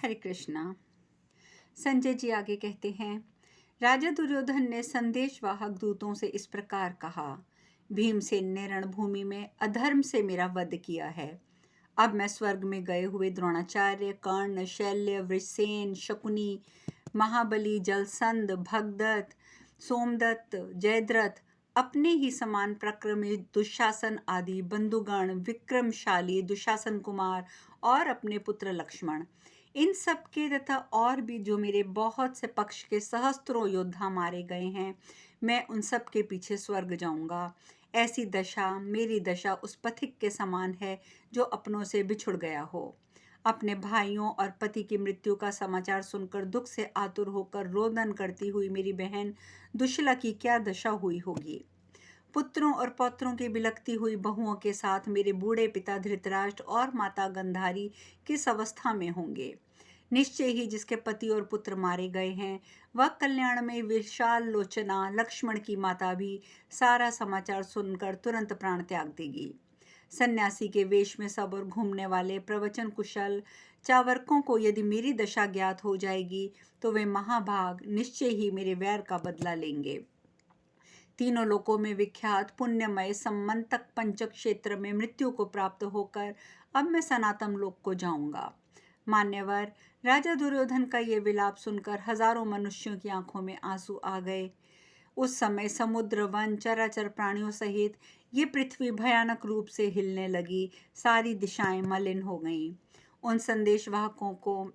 हरे कृष्णा। संजय जी आगे कहते हैं, राजा दुर्योधन ने संदेशवाहक दूतों से इस प्रकार कहा, भीमसेन ने रणभूमि में अधर्म से मेरा वध किया है। अब मैं स्वर्ग में गए हुए द्रोणाचार्य, कर्ण, शल्य, वृषसेन, शकुनी, महाबली, जलसंध, भगदत्त, सोमदत्त, जयद्रथ, अपने ही समान प्रक्रमी दुशासन आदि बंधुगण, विक्रमशाली दुशासन कुमार और अपने पुत्र लक्ष्मण, इन सब के तथा और भी जो मेरे बहुत से पक्ष के सहस्त्रों योद्धा मारे गए हैं, मैं उन सब के पीछे स्वर्ग जाऊंगा। ऐसी दशा मेरी दशा उस पथिक के समान है जो अपनों से बिछुड़ गया हो। अपने भाइयों और पति की मृत्यु का समाचार सुनकर दुख से आतुर होकर रोदन करती हुई मेरी बहन दुशला की क्या दशा हुई होगी। पुत्रों और पौत्रों की बिलखती हुई बहुओं के साथ मेरे बूढ़े पिता धृतराष्ट्र और माता गंधारी किस अवस्था में होंगे। निश्चय ही जिसके पति और पुत्र मारे गए हैं, वह कल्याण में विशाल लोचना लक्ष्मण की माता भी सारा समाचार सुनकर तुरंत प्राण त्याग देगी। सन्यासी के वेश में सब और घूमने वाले प्रवचन कुशल चावरकों को यदि मेरी दशा ज्ञात हो जाएगी तो वे महाभाग निश्चय ही मेरे वैर का बदला लेंगे। तीनों लोकों में विख्यात पुण्यमय सम्मंतक पंचक क्षेत्र में मृत्यु को प्राप्त होकर अब मैं सनातन लोक को जाऊंगा। मान्यवर, राजा दुर्योधन का ये विलाप सुनकर हजारों मनुष्यों की आंखों में आंसू आ गए। उस समय समुद्र, वन, चराचर प्राणियों सहित ये पृथ्वी भयानक रूप से हिलने लगी। सारी दिशाएं मलिन हो गईं। उन संदेशवाहकों को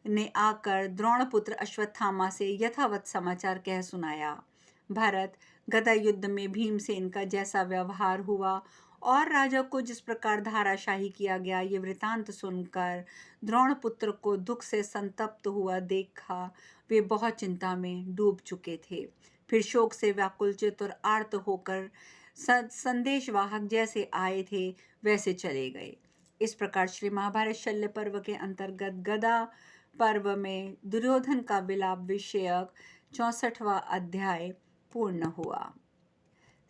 ने आकर द्रोणपुत्र अश्वत्थामा से यथावत समाचार कह सुनाया। भरत, गदा युद्ध में भीमसेन का जैसा व्यवहार हुआ और राजा को जिस प्रकार धाराशाही किया गया, ये वृतांत सुनकर द्रोणपुत्र को दुख से संतप्त हुआ देखा वे बहुत चिंता में डूब चुके थे। फिर शोक से व्याकुलचित और आर्त होकर संदेशवाहक जैसे आए थे वैसे चले गए। इस प्रकार श्री महाभारत शल्य पर्व के अंतर्गत गदा पर्व में दुर्योधन का विलाप विषयक 64वां अध्याय पूर्ण हुआ।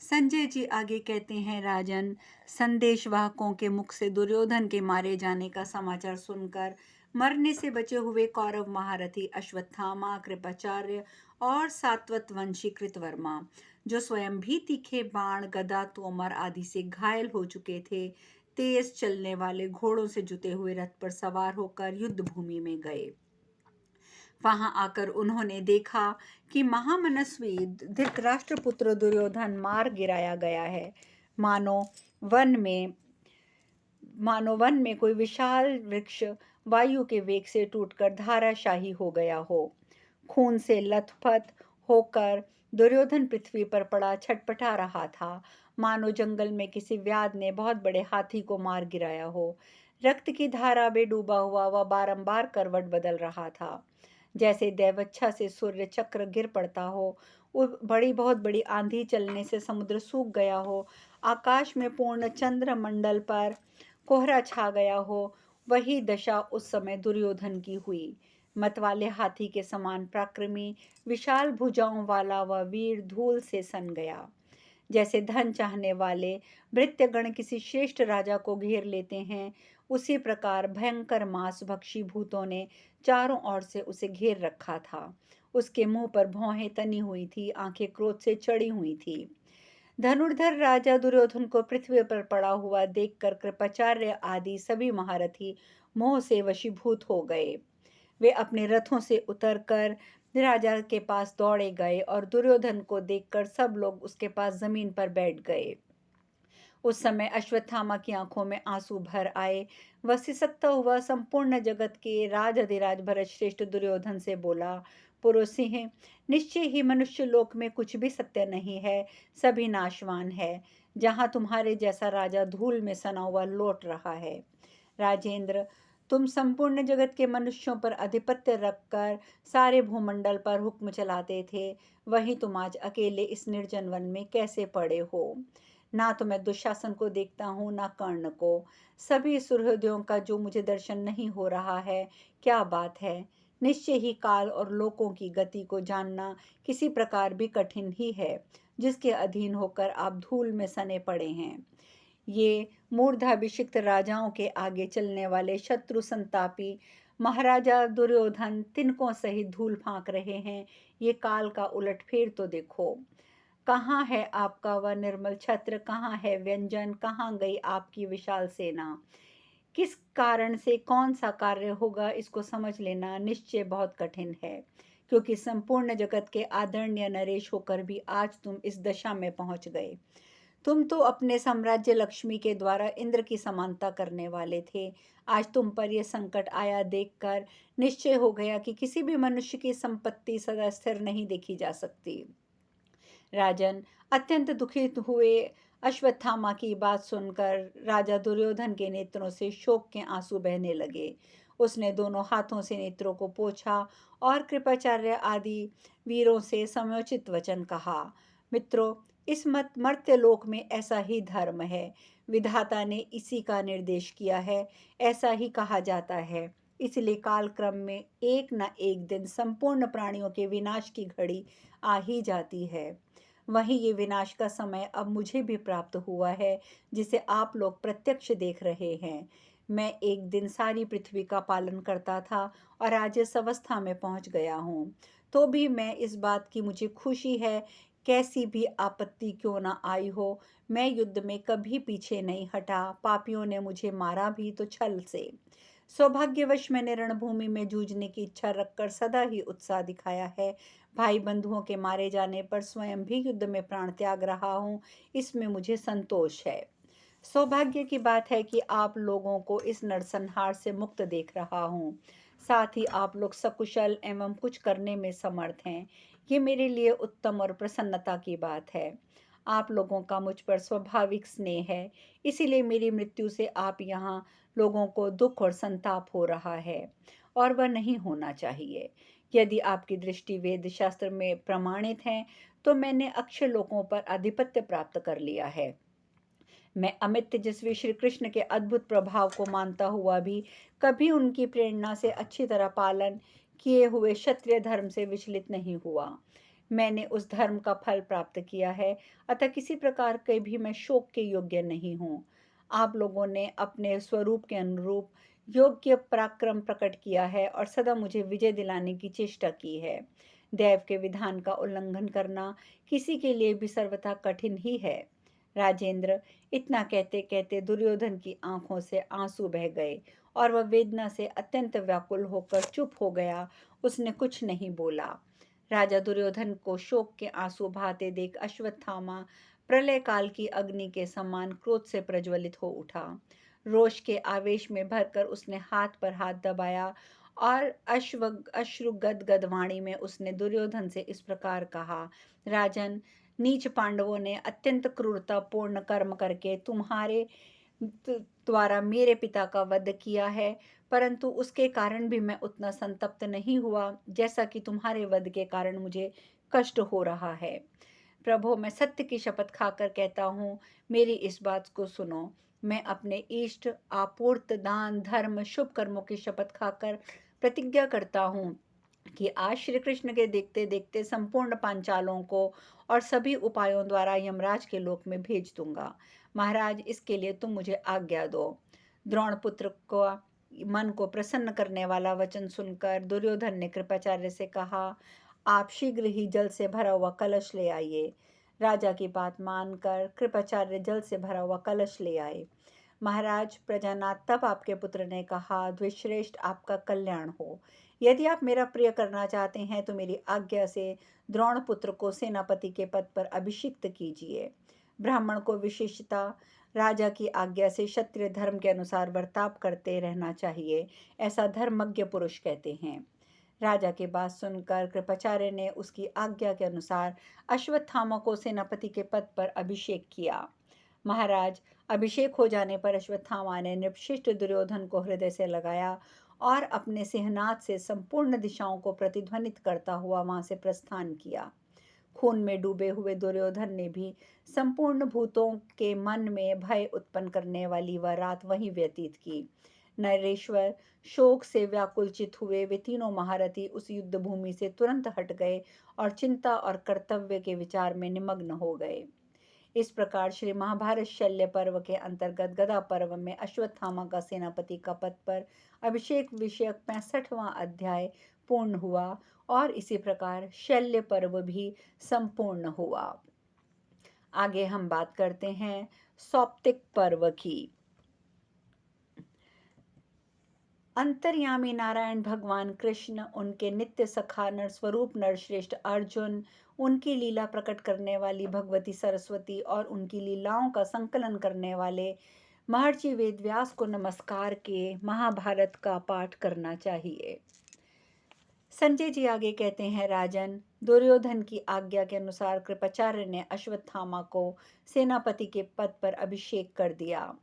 संजय जी आगे कहते हैं, राजन, संदेशवाहकों के मुख से दुर्योधन के मारे जाने का समाचार सुनकर मरने से बचे हुए कौरव महारथी अश्वत्थामा, कृपाचार्य और सात्वत वंशी कृतवर्मा, जो स्वयं भी तीखे बाण, गदा, तोमर आदि से घायल हो चुके थे, तेज चलने वाले घोड़ों से जुते हुए रथ पर सवार होकर युद्ध भूमि में गए। वहां आकर उन्होंने देखा कि महामनस्वी धृतराष्ट्र पुत्र दुर्योधन मार गिराया गया है, मानो वन में कोई विशाल वृक्ष वायु के वेग से टूटकर धाराशाही हो गया हो। खून से लथपथ होकर दुर्योधन पृथ्वी पर पड़ा छटपटा रहा था, मानो जंगल में किसी व्याध ने बहुत बड़े हाथी को मार गिराया हो। रक्त की धारा में डूबा हुआ वह बारंबार करवट बदल रहा था, जैसे दैवच्छा से सूर्य चक्र गिर पड़ता हो, बहुत बड़ी आंधी चलने से समुद्र सूख गया हो, आकाश में पूर्ण चंद्र मंडल पर कोहरा छा गया हो, वही दशा उस समय दुर्योधन की हुई। मतवाले हाथी के समान पराक्रमी, विशाल भुजाओं वाला वह वीर धूल से सन गया। जैसे धन चाहने वाले भृत्यगण किसी श्रेष्ठ राजा को घेर लेते हैं, उसी प्रकार भयंकर मांस भक्षी भूतों ने चारों ओर से उसे घेर रखा था। उसके मुंह पर भौहें तनी हुई थी, आंखें क्रोध से चढ़ी हुई थी। धनुर्धर राजा दुर्योधन को पृथ्वी पर पड़ा हुआ देखकर कृपाचार्य आदि सभी महारथी मोह से वशीभूत हो गए। वे अपने रथों से उतरकर राजा के पास दौड़े गए और दुर्योधन को देखकर सब लोग उसके पास जमीन पर बैठ गए। उस समय अश्वत्थामा की आंखों में आंसू भर आए। वह सिसकता हुआ संपूर्ण जगत के राजाधिराज भरत श्रेष्ठ दुर्योधन से बोला, पुरुषिंह, निश्चय ही मनुष्य लोक में कुछ भी सत्य नहीं है, सभी नाशवान है। जहां तुम्हारे जैसा राजा धूल में सना हुआ लौट रहा है। राजेंद्र, तुम संपूर्ण जगत के मनुष्यों पर आधिपत्य रखकर सारे भूमंडल पर हुक्म चलाते थे, वहीं तुम आज अकेले इस निर्जन वन में कैसे पड़े हो। ना तो मैं दुशासन को देखता हूँ, ना कर्ण को। सभी सुहृदयों का जो मुझे दर्शन नहीं हो रहा है, क्या बात है। निश्चय ही काल और लोकों की गति को जानना किसी प्रकार भी कठिन ही है, जिसके अधीन होकर आप धूल में सने पड़े हैं। ये मूर्धाभिषिक्त राजाओं के आगे चलने वाले शत्रु संतापी महाराजा दुर्योधन तिनकों सहित धूल फांक रहे हैं। ये काल का उलटफेर तो देखो। कहाँ है आपका वह निर्मल छत्र, कहाँ है व्यंजन, कहाँ गई आपकी विशाल सेना। किस कारण से कौन सा कार्य होगा, इसको समझ लेना निश्चय बहुत कठिन है, क्योंकि संपूर्ण जगत के आदरणीय नरेश होकर भी आज तुम इस दशा में पहुंच गए। तुम तो अपने साम्राज्य लक्ष्मी के द्वारा इंद्र की समानता करने वाले थे। आज तुम पर यह संकट आया देखकर निश्चय हो गया कि किसी भी मनुष्य की संपत्ति सदा स्थिर नहीं देखी जा सकती। राजन अत्यंत दुखित हुए। अश्वत्थामा की बात सुनकर राजा दुर्योधन के नेत्रों से शोक के आंसू बहने लगे। उसने दोनों हाथों से नेत्रों को पोंछा और कृपाचार्य आदि वीरों से समयोचित वचन कहा। मित्रों, इस मर्त्य लोक में ऐसा ही धर्म है। विधाता ने इसी का निर्देश किया है। ऐसा ही कहा जाता है। इसलिए कालक्रम में एक न एक दिन संपूर्ण प्राणियों के विनाश की घड़ी आ ही जाती है। वहीं ये विनाश का समय अब मुझे भी प्राप्त हुआ है, जिसे आप लोग प्रत्यक्ष देख रहे हैं। मैं एक दिन सारी पृथ्वी का पालन करता था और आज इस अवस्था में पहुंच गया हूँ। तो भी मैं इस बात की मुझे खुशी है, कैसी भी आपत्ति क्यों ना आई हो, मैं युद्ध में कभी पीछे नहीं हटा। पापियों ने मुझे मारा भी तो छल से। सौभाग्यवश मैंने रणभूमि में जूझने की इच्छा रखकर सदा ही उत्साह दिखाया है। भाई बंधुओं के मारे जाने पर स्वयं भी युद्ध में प्राण त्याग रहा हूँ, इसमें मुझे संतोष है। सौभाग्य की बात है कि आप लोगों को इस नरसंहार से मुक्त देख रहा हूँ। साथ ही आप लोग सकुशल एवं कुछ करने में समर्थ हैं। ये मेरे लिए उत्तम और प्रसन्नता की बात है। आप लोगों का मुझ पर स्वाभाविक स्नेह है, इसीलिए मेरी मृत्यु से आप यहाँ लोगों को दुख और संताप हो रहा है, और वह नहीं होना चाहिए। यदि आपकी दृष्टि वेद शास्त्र में प्रमाणित है, तो मैंने अक्षय लोकों पर आधिपत्य प्राप्त कर लिया है। मैं अमित तेजस्वी श्री कृष्ण के अद्भुत प्रभाव को मानता हुआ भी कभी उनकी प्रेरणा से अच्छी तरह पालन किए हुए क्षत्रिय धर्म से विचलित नहीं हुआ। मैंने उस धर्म का फल प्राप्त किया है, अतः किसी प्रकार के भी मैं शोक के योग्य नहीं हूँ। आप लोगों ने अपने स्वरूप के अनुरूप योग्य पराक्रम प्रकट किया है और सदा मुझे विजय दिलाने की चेष्टा की है। दैव के विधान का उल्लंघन करना किसी के लिए भी सर्वथा कठिन ही है। राजेंद्र, इतना कहते कहते दुर्योधन की आंखों से आंसू बह गए और वह वेदना से अत्यंत व्याकुल होकर चुप हो गया। उसने कुछ नहीं बोला। राजा दुर्योधन को शोक के आंसू बहाते देख अश्वत्थामा प्रलय काल की अग्नि के समान क्रोध से प्रज्वलित हो उठा। रोष के आवेश में भरकर उसने हाथ पर हाथ दबाया और अश्रु गदगद वाणी में उसने दुर्योधन से इस प्रकार कहा। राजन, नीच पांडवों ने अत्यंत क्रूरतापूर्ण कर्म करके तुम्हारे द्वारा मेरे पिता का वध किया है, परंतु उसके कारण भी मैं उतना संतप्त नहीं हुआ जैसा कि तुम्हारे वध के कारण मुझे कष्ट हो रहा है। प्रभु, मैं सत्य की शपथ खाकर कहता हूँ, मेरी इस बात को सुनो। मैं अपने इष्ट, आपूर्त, दान, धर्म, शुभ कर्मों की शपथ खाकर प्रतिज्ञा करता हूँ कि आज श्री कृष्ण के देखते देखते संपूर्ण पांचालों को और सभी उपायों द्वारा यमराज के लोक में भेज दूंगा। महाराज, इसके लिए तुम मुझे आज्ञा दो। द्रोण पुत्र को मन को प्रसन्न करने वाला वचन सुनकर दुर्योधन ने कृपाचार्य से कहा, आप शीघ्र ही जल से भरा हुआ कलश ले आइए। राजा की बात मानकर कृपाचार्य जल से भरा हुआ कलश ले आए। महाराज, प्रजानाथ तब आपके पुत्र ने कहा, द्विश्रेष्ठ, आपका कल्याण हो। यदि आप मेरा प्रिय करना चाहते हैं तो मेरी आज्ञा से द्रोण पुत्र को सेनापति के पद पर अभिषिक्त कीजिए। ब्राह्मण को विशेषता राजा की आज्ञा से क्षत्रिय धर्म के अनुसार बर्ताव करते रहना चाहिए, ऐसा धर्मज्ञ पुरुष कहते हैं। राजा की बात सुनकर कृपाचार्य ने उसकी आज्ञा के अनुसार अश्वत्थामा को सेनापति के पद पर अभिषेक किया। महाराज, अभिषेक हो जाने पर अश्वत्थामा ने नृपश्रेष्ठ दुर्योधन को हृदय से लगाया और अपने सिंहनाद से संपूर्ण दिशाओं को प्रतिध्वनित करता हुआ वहां से प्रस्थान किया। खून में डूबे हुए दुर्योधन ने भी संपूर्ण भूतों के मन में भय उत्पन्न करने वाली वह रात वहीं व्यतीत की। नरेश्वर, शोक से व्याकुलचित हुए वे तीनों महारथी उस युद्ध भूमि से तुरंत हट गए और चिंता और कर्तव्य के विचार में निमग्न हो गए। इस प्रकार श्री महाभारत शल्य पर्व के अंतर्गत गदा पर्व में अश्वत्थामा का सेनापति का पद पर अभिषेक विषयक 65वां अध्याय पूर्ण हुआ और इसी प्रकार शल्य पर्व भी संपूर्ण हुआ। आगे हम बात करते हैं सौप्तिक पर्व की। अंतर्यामी नारायण भगवान कृष्ण, उनके नित्य सखा स्वरूप नरश्रेष्ठ अर्जुन, उनकी लीला प्रकट करने वाली भगवती सरस्वती और उनकी लीलाओं का संकलन करने वाले महर्षि वेदव्यास को नमस्कार के महाभारत का पाठ करना चाहिए। संजय जी आगे कहते हैं, राजन, दुर्योधन की आज्ञा के अनुसार कृपाचार्य ने अश्वत्थामा को सेनापति के पद पर अभिषेक कर दिया।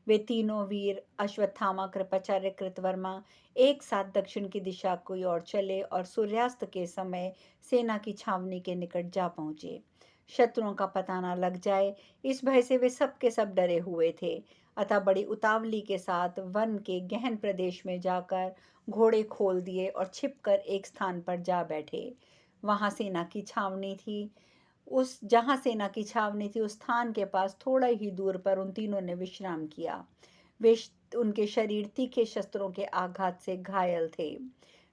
वे तीनों वीर अश्वत्थामा, कृपाचार्य, कृतवर्मा एक साथ दक्षिण की दिशा की ओर चले और सूर्यास्त के समय सेना की छावनी के निकट जा पहुंचे। शत्रुओं का पता न लग जाए इस भय से वे सब के सब डरे हुए थे, अतः बड़ी उतावली के साथ वन के गहन प्रदेश में जाकर घोड़े खोल दिए और छिपकर एक स्थान पर जा बैठे। वहां सेना की छावनी थी। जहां सेना की छावनी थी उस स्थान के पास थोड़ा ही दूर पर उन तीनों ने विश्राम किया। उनके शरीर तीखे शस्त्रों के आघात से घायल थे।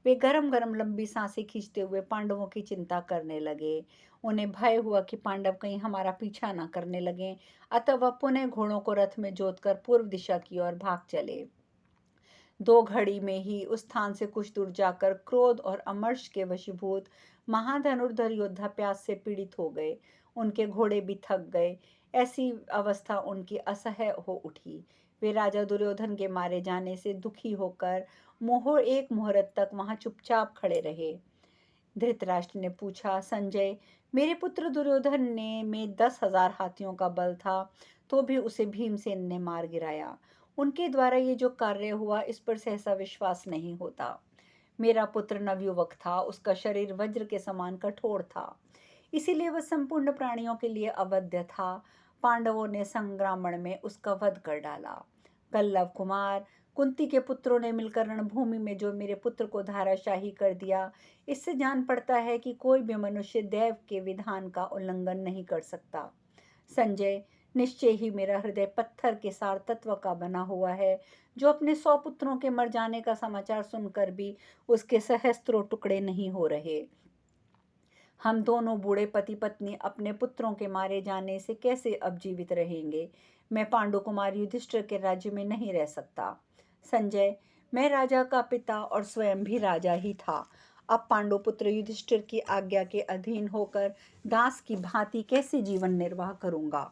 वे गरम गरम लंबी सांसें खींचते हुए पांडवों की चिंता करने लगे। उन्हें भय हुआ कि पांडव कहीं हमारा पीछा न करने लगे, अतः वह पुनः घोड़ों को रथ में जोतकर पूर्व दिशा की ओर भाग चले। 2 घड़ी में ही उस स्थान से कुछ दूर जाकर क्रोध और अमर्ष के वशीभूत महाधनुर्धर योद्धा प्यास से पीड़ित हो गए। उनके घोड़े भी थक गए। ऐसी अवस्था उनकी असह्य हो उठी। वे राजा दुर्योधन के मारे जाने से दुखी होकर एक मुहूर्त तक वहां चुपचाप खड़े रहे। धृतराष्ट्र ने पूछा, संजय, मेरे पुत्र दुर्योधन ने में 10,000 हाथियों का बल था, तो भी उसे भीमसेन ने मार गिराया। उनके द्वारा ये जो कार्य हुआ इस पर सहसा विश्वास नहीं होता। मेरा पुत्र नवयुवक था, उसका शरीर वज्र के समान कठोर था, इसीलिए वह संपूर्ण प्राणियों के लिए अवध्य था। पांडवों ने संग्रामण में उसका वध कर डाला। कल्लव कुमार, कुंती के पुत्रों ने मिलकर रणभूमि में जो मेरे पुत्र को धाराशाही कर दिया, इससे जान पड़ता है कि कोई भी मनुष्य दैव के विधान का उल्लंघन नहीं कर सकता। संजय, निश्चय ही मेरा हृदय पत्थर के सार तत्व का बना हुआ है, जो अपने 100 पुत्रों के मर जाने का समाचार सुनकर भी उसके सहस्त्रों टुकड़े नहीं हो रहे। हम दोनों बूढ़े पति पत्नी अपने पुत्रों के मारे जाने से कैसे अब जीवित रहेंगे। मैं पांडु कुमार युधिष्ठिर के राज्य में नहीं रह सकता। संजय, मैं राजा का पिता और स्वयं भी राजा ही था। अब पांडुपुत्र युधिष्ठिर की आज्ञा के अधीन होकर दास की भांति कैसे जीवन निर्वाह करूंगा।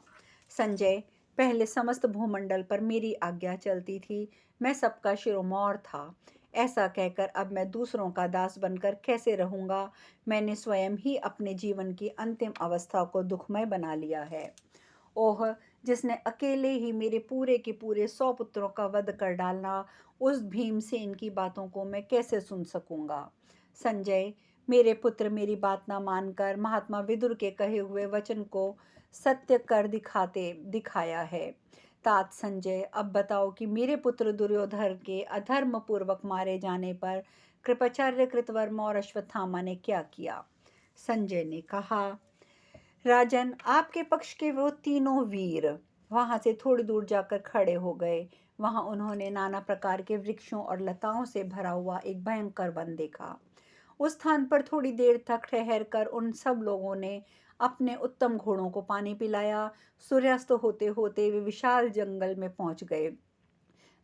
संजय, पहले समस्त भूमंडल पर मेरी आज्ञा चलती थी, मैं सबका शिरोमणि था। ऐसा कहकर अब मैं दूसरों का दास बनकर कैसे रहूंगा। मैंने स्वयं ही अपने जीवन की अंतिम अवस्था को दुखमय बना लिया है। ओह, जिसने अकेले ही मेरे पूरे के पूरे 100 पुत्रों का वध कर डालना, उस भीमसेन की बातों को मैं कैसे सुन सकूंगा। संजय, मेरे पुत्र मेरी बात ना मानकर महात्मा विदुर के कहे हुए वचन को सत्य कर दिखाया है। तात संजय, अब बताओ कि मेरे पुत्र दुर्योधन के अधर्म पूर्वक मारे जाने पर कृपाचार्य, कृतवर्मा और अश्वत्थामा ने क्या किया। संजय ने कहा, राजन, आपके पक्ष के वो तीनों वीर वहां से थोड़ी दूर जाकर खड़े हो गए। वहां उन्होंने नाना प्रकार के वृक्षों और लताओं से भरा हुआ एक भयंकर वन देखा। उस स्थान पर थोड़ी देर तक ठहर कर उन सब लोगों ने अपने उत्तम घोड़ों को पानी पिलाया। सूर्यास्त होते होते वे विशाल जंगल में पहुंच गए,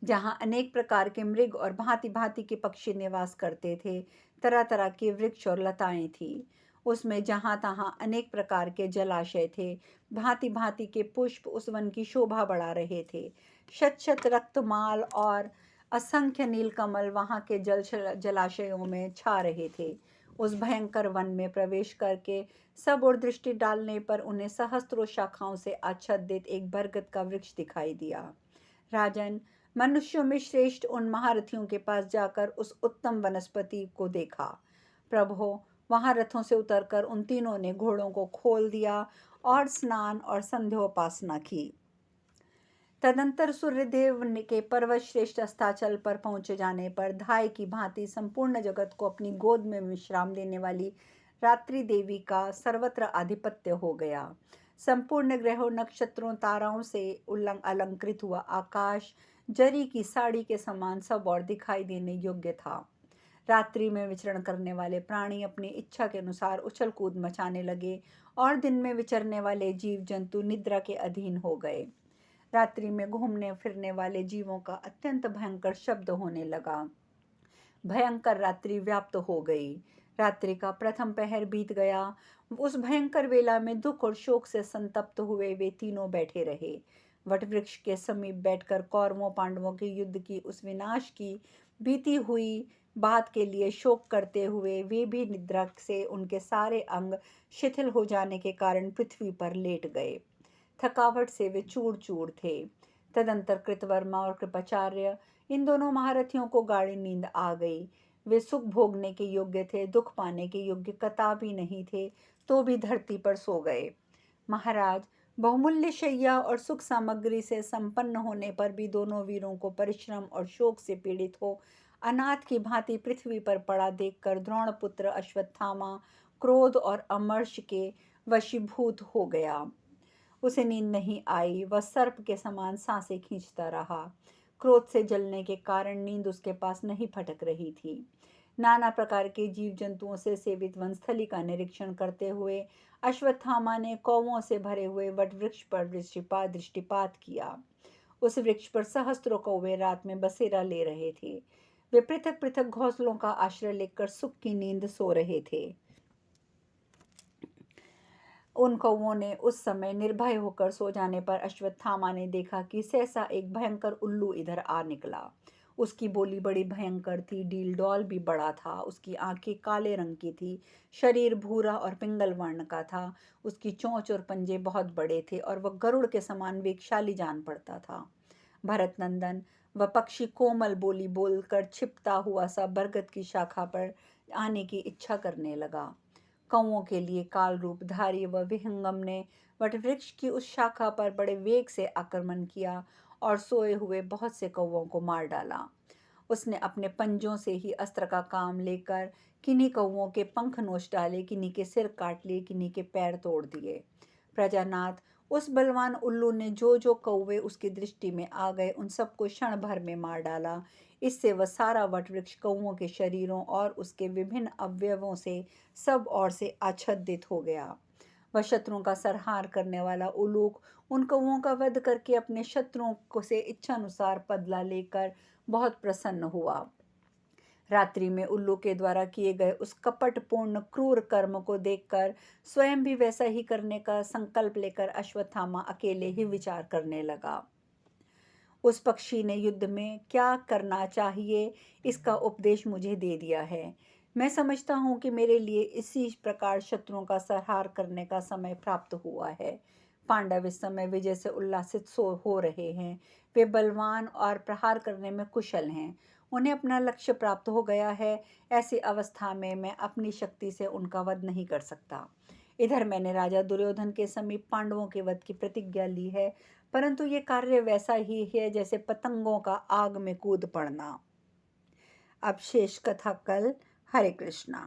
जहां अनेक प्रकार के मृग और भांति भांति के पक्षी निवास करते थे। तरह तरह के वृक्ष और लताएं थी। उसमें जहां तहां अनेक प्रकार के जलाशय थे। भांति भांति के पुष्प उस वन की शोभा बढ़ा रहे थे। शत शत रक्तमाल और असंख्य नीलकमल वहां के जलाशयों में छा रहे थे। उस भयंकर वन में प्रवेश करके सब और दृष्टि डालने पर उन्हें सहस्त्रों शाखाओं से आच्छादित एक बरगद का वृक्ष दिखाई दिया। राजन, मनुष्यों में श्रेष्ठ उन महारथियों के पास जाकर उस उत्तम वनस्पति को देखा। प्रभो, वहां रथों से उतरकर उन तीनों ने घोड़ों को खोल दिया और स्नान और संध्योपासना की। तदंतर सूर्यदेव के पर्वत श्रेष्ठ अस्ताचल पर पहुंचे जाने पर धाय की भांति संपूर्ण जगत को अपनी गोद में विश्राम देने वाली रात्रि देवी का सर्वत्र आधिपत्य हो गया। संपूर्ण ग्रहों, नक्षत्रों, ताराओं से अलंकृत हुआ आकाश जरी की साड़ी के समान सब और दिखाई देने योग्य था। रात्रि में विचरण करने वाले प्राणी अपनी इच्छा के अनुसार उछल कूद मचाने लगे और दिन में विचरने वाले जीव जंतु निद्रा के अधीन हो गए। रात्रि में घूमने फिरने वाले जीवों का अत्यंत भयंकर शब्द होने लगा। भयंकर रात्रि व्याप्त हो गई। रात्रि का प्रथम पहर बीत गया। उस भयंकर वेला में दुख और शोक से संतप्त हुए वे तीनों बैठे रहे। वटवृक्ष के समीप बैठकर कौरवों पांडवों के युद्ध की उस विनाश की बीती हुई बात के लिए शोक करते हुए वे भी निद्रा से उनके सारे अंग शिथिल हो जाने के कारण पृथ्वी पर लेट गए। थकावट से वे चूर चूर थे। तदंतर कृतवर्मा और कृपाचार्य, इन दोनों महारथियों को गाढ़ी नींद आ गई। वे सुख भोगने के योग्य थे, दुख पाने के योग्य कदापि नहीं थे, तो भी धरती पर सो गए। महाराज, बहुमूल्य शैया और सुख सामग्री से संपन्न होने पर भी दोनों वीरों को परिश्रम और शोक से पीड़ित हो अनाथ की भांति पृथ्वी पर पड़ा देखकर द्रोणपुत्र अश्वत्थामा क्रोध और अमर्ष के वशीभूत हो गया। उसे नींद नहीं आई। वह सर्प के समान सांसें खींचता रहा। क्रोध से जलने के कारण नींद उसके पास नहीं फटक रही थी। नाना प्रकार के जीव जंतुओं से सेवित वनस्थली का निरीक्षण करते हुए अश्वत्थामा ने कौवों से भरे हुए वटवृक्ष पर दृष्टिपात किया। उस वृक्ष पर सहस्त्रों कौवे रात में बसेरा ले रहे थे। वे पृथक पृथक घोंसलों का आश्रय लेकर सुख की नींद सो रहे थे। उन कौवों ने उस समय निर्भय होकर सो जाने पर अश्वत्थामा ने देखा कि सहसा एक भयंकर उल्लू इधर आ निकला। उसकी बोली बड़ी भयंकर थी, डील भी बड़ा था, उसकी आंखें काले रंग की थी, शरीर भूरा और पिंगल वर्ण का था, उसकी चोंच और पंजे बहुत बड़े थे और वह गरुड़ के समान वेगशाली जान पड़ता था। भरत नंदन, वह पक्षी कोमल बोली बोलकर छिपता हुआ सा बरगद की शाखा पर आने की इच्छा करने लगा। कौओं के लिए काल रूपधारी व विहंगम ने वटवृक्ष की उस शाखा पर बड़े वेग से आक्रमण किया और सोए हुए बहुत से कौओं को मार डाला। उसने अपने पंजों से ही अस्त्र का काम लेकर किन्हीं कौओं के पंख नोच डाले, किन्हीं के सिर काट लिए, किन्हीं के पैर तोड़ दिए। प्रजानाथ, उस बलवान उल्लू ने जो जो कौवे उसकी दृष्टि में आ गए उन सबको क्षण भर में मार डाला। इससे वह सारा वटवृक्ष कौओं के शरीरों और उसके विभिन्न अवयवों से सब ओर से आच्छादित हो गया। वह शत्रुओं का संहार करने वाला उलूक उन कौओं का वध करके अपने शत्रुओं को से इच्छानुसार बदला लेकर बहुत प्रसन्न हुआ। रात्रि में उल्लू के द्वारा किए गए उस कपटपूर्ण क्रूर कर्म को देखकर स्वयं भी वैसा ही करने का संकल्प लेकर अश्वत्थामा अकेले ही विचार करने लगा। उस पक्षी ने युद्ध में क्या करना चाहिए इसका उपदेश मुझे दे दिया है। मैं समझता हूँ कि मेरे लिए इसी प्रकार शत्रुओं का संहार करने का समय प्राप्त हुआ है। पांडव इस समय विजय से उल्लासित हो रहे हैं। वे बलवान और प्रहार करने में कुशल हैं। उन्हें अपना लक्ष्य प्राप्त हो गया है। ऐसी अवस्था में मैं अपनी शक्ति से उनका वध नहीं कर सकता। इधर मैंने राजा दुर्योधन के समीप पांडवों के वध की प्रतिज्ञा ली है, परंतु ये कार्य वैसा ही है जैसे पतंगों का आग में कूद पड़ना। अब शेष कथा कल। हरे कृष्णा।